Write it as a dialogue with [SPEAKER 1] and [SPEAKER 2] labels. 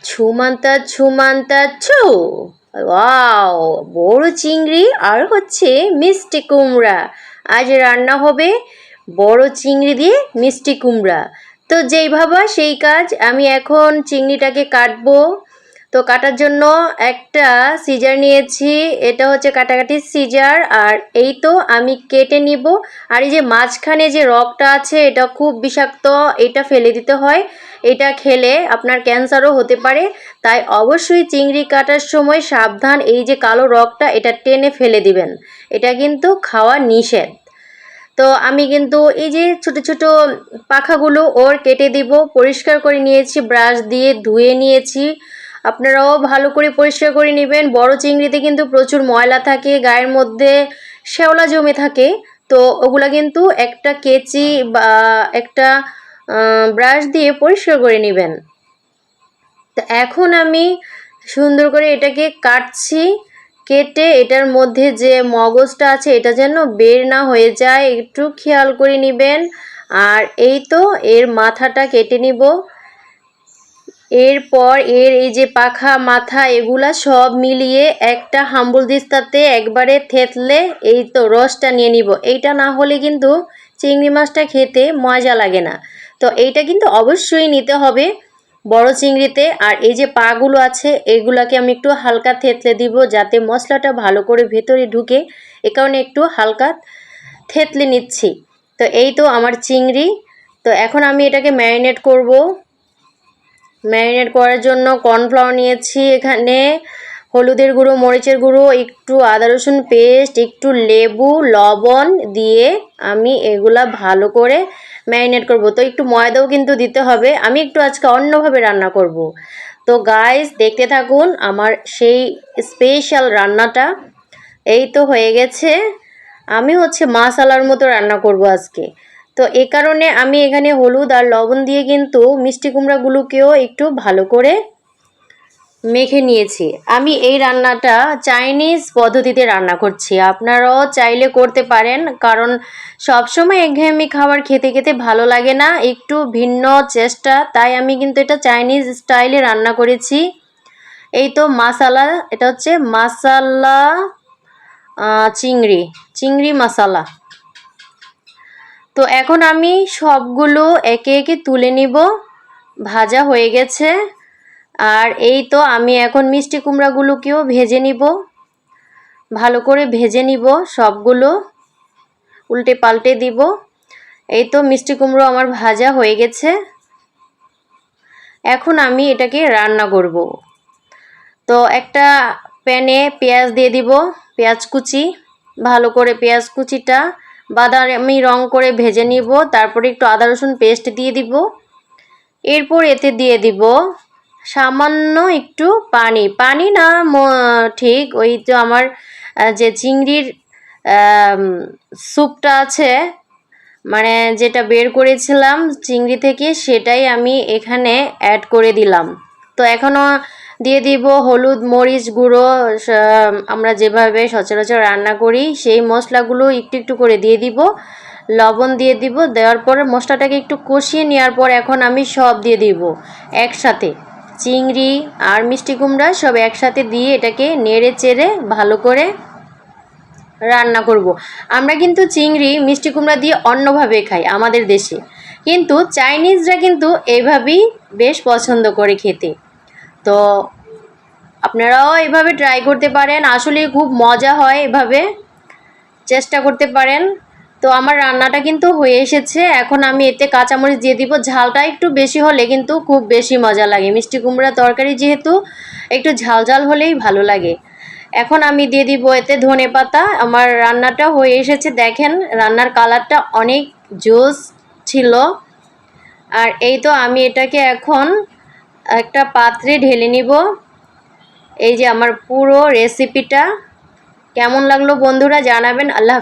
[SPEAKER 1] ছুমান্তা ছুমান্তা ছু। ওয়াও, বড় চিংড়ি আর হচ্ছে মিষ্টি কুমড়া। আজ রান্না হবে বড় চিংড়ি দিয়ে মিষ্টি কুমড়া। তো যেই ভাবা সেই কাজ। আমি এখন চিংড়িটাকে কাটবো। তো কাটার জন্য একটা সিজার নিয়েছি, এটা হচ্ছে কাটাকাটির সিজার। আর এই তো আমি কেটে নিব। আর এই যে মাঝখানে যে রগটা আছে এটা খুব বিষাক্ত, এটা ফেলে দিতে হয়। এটা খেলে আপনার ক্যান্সারও হতে পারে, তাই অবশ্যই চিংড়ি কাটার সময় সাবধান, এই যে কালো রগটা এটা টেনে ফেলে দিবেন, এটা কিন্তু খাওয়া নিষেধ। তো আমি কিন্তু এই যে ছোট ছোট পাখাগুলো ওর কেটে দিব, পরিষ্কার করে নিয়েছি, ব্রাশ দিয়ে ধুয়ে নিয়েছি। আপনারাও ভালো করে পরিষ্কার করে নেবেন। বড় চিংড়িতে কিন্তু প্রচুর ময়লা থাকে, গায়ের মধ্যে শ্যাওলা জমে থাকে। তো ওগুলা কিন্তু একটা কেচি বা একটা ব্রাশ দিয়ে পরিষ্কার করে নেবেন। তো এখন আমি সুন্দর করে এটাকে কাটছি। কেটে এটার মধ্যে যে মগজটা আছে এটা যেন বের না হয়ে যায়, একটু খেয়াল করে নেবেন। আর এই তো এর মাথাটা কেটে নিব। এরপর এর এই যে পাখা মাথা এগুলা সব মিলিয়ে একটা হাম্বল দিস্তাতে একবারে থেতলে এই তো রসটা নিয়ে নিব। এইটা না হলে কিন্তু চিংড়ি মাছটা খেতে মজা লাগে না। তো এইটা কিন্তু অবশ্যই নিতে হবে বড় চিংড়িতে। আর এই যে পাগুলো আছে এগুলাকে আমি একটু হালকা থেতলে দিব যাতে মশলাটা ভালো করে ভেতরে ঢুকে, এ কারণে একটু হালকা থেতলে নিচ্ছি। তো এই তো আমার চিংড়ি। তো এখন আমি এটাকে ম্যারিনেট করব। ম্যারিনেট করার জন্য কর্নফ্লাওয়ার নিয়েছি, এখানে হলুদের গুঁড়ো, মরিচের গুঁড়ো, একটু আদা রসুন পেস্ট, একটু লেবু, লবণ দিয়ে আমি এগুলা ভালো করে ম্যারিনেট করব। তো একটু ময়দাও কিন্তু দিতে হবে, আমি একটু আজকে অন্যভাবে রান্না করব। তো গাইস দেখতে থাকুন আমার সেই স্পেশাল রান্নাটা। এই তো হয়ে গেছে, আমি হচ্ছে মাসালার মতো রান্না করব আজকে। তো এই কারণে আমি এখানে হলুদ আর লবণ দিয়ে কিন্তু মিষ্টি কুমড়াগুলোকেও একটু ভালো করে মেখে নিয়েছি। আমি এই রান্নাটা চাইনিজ পদ্ধতিতে রান্না করছি, আপনারাও চাইলে করতে পারেন, কারণ সবসময় একঘেয়েমি খাবার খেতে খেতে ভালো লাগে না, একটু ভিন্ন চেষ্টা, তাই আমি কিন্তু এটা চাইনিজ স্টাইলে রান্না করেছি। এই তো মাসালা, এটা হচ্ছে মাসালা চিংড়ি, চিংড়ি মশলা। তো এখন আমি সবগুলো একে একে তুলে নিব, ভাজা হয়ে গেছে। আর এই তো আমি এখন মিষ্টি কুমড়াগুলোকেও ভেজে নিব, ভালো করে ভেজে নিব সবগুলো, উল্টে পাল্টে দিব। এই তো মিষ্টি কুমড়ো আমার ভাজা হয়ে গেছে, এখন আমি এটাকে রান্না করব। তো একটা প্যানে পেঁয়াজ দিয়ে দিব, পেঁয়াজ কুচি, ভালো করে পেঁয়াজ কুচিটা বাদামি রং করে ভেজে নিব। তারপরে একটু আদা রসুন পেস্ট দিয়ে দিব। এরপর এতে দিয়ে দিব সামান্য একটু পানি, পানি না ঠিক ওই তো আমার যে চিংড়ির স্যুপটা আছে, মানে যেটা বের করেছিলাম চিংড়ি থেকে, সেটাই আমি এখানে অ্যাড করে দিলাম। তো এখনও দিয়ে দিব হলুদ মরিচ গুঁড়ো, আমরা যেভাবে সচরাচর রান্না করি সেই মশলাগুলো একটু একটু করে দিয়ে দিব, লবণ দিয়ে দিব। দেওয়ার পরে মশলাটাকে একটু কষিয়ে নেওয়ার পর এখন আমি সব দিয়ে দিব একসাথে, চিংড়ি আর মিষ্টি কুমড়া সব একসাথে দিয়ে এটাকে নেড়ে চেড়ে ভালো করে রান্না করব। আমরা কিন্তু চিংড়ি মিষ্টি কুমড়া দিয়ে অন্যভাবে খাই আমাদের দেশে, কিন্তু চাইনিজরা কিন্তু এইভাবেই বেশ পছন্দ করে খেতে। তো আপনারাও এভাবে ট্রাই করতে পারেন, আসলে খুব মজা হয়, এভাবে চেষ্টা করতে পারেন। তো আমার রান্নাটা কিন্তু হয়ে এসেছে, এখন আমি এতে কাঁচামরিচ দিয়ে দিব। ঝালটা একটু বেশি হলে কিন্তু খুব বেশি মজা লাগে, মিষ্টি কুমড়া তরকারি যেহেতু একটু ঝাল ঝাল হলেই ভালো লাগে। এখন আমি দিয়ে দিব এতে ধনেপাতা। আমার রান্নাটা হয়ে এসেছে, দেখেন রান্নার কালারটা অনেক জোস ছিল। আর এই তো আমি এটাকে এখন একটা পাত্রে ঢেলে নিব। এই যে আমার পুরো রেসিপিটা কেমন লাগলো বন্ধুরা জানাবেন। আল্লাহ।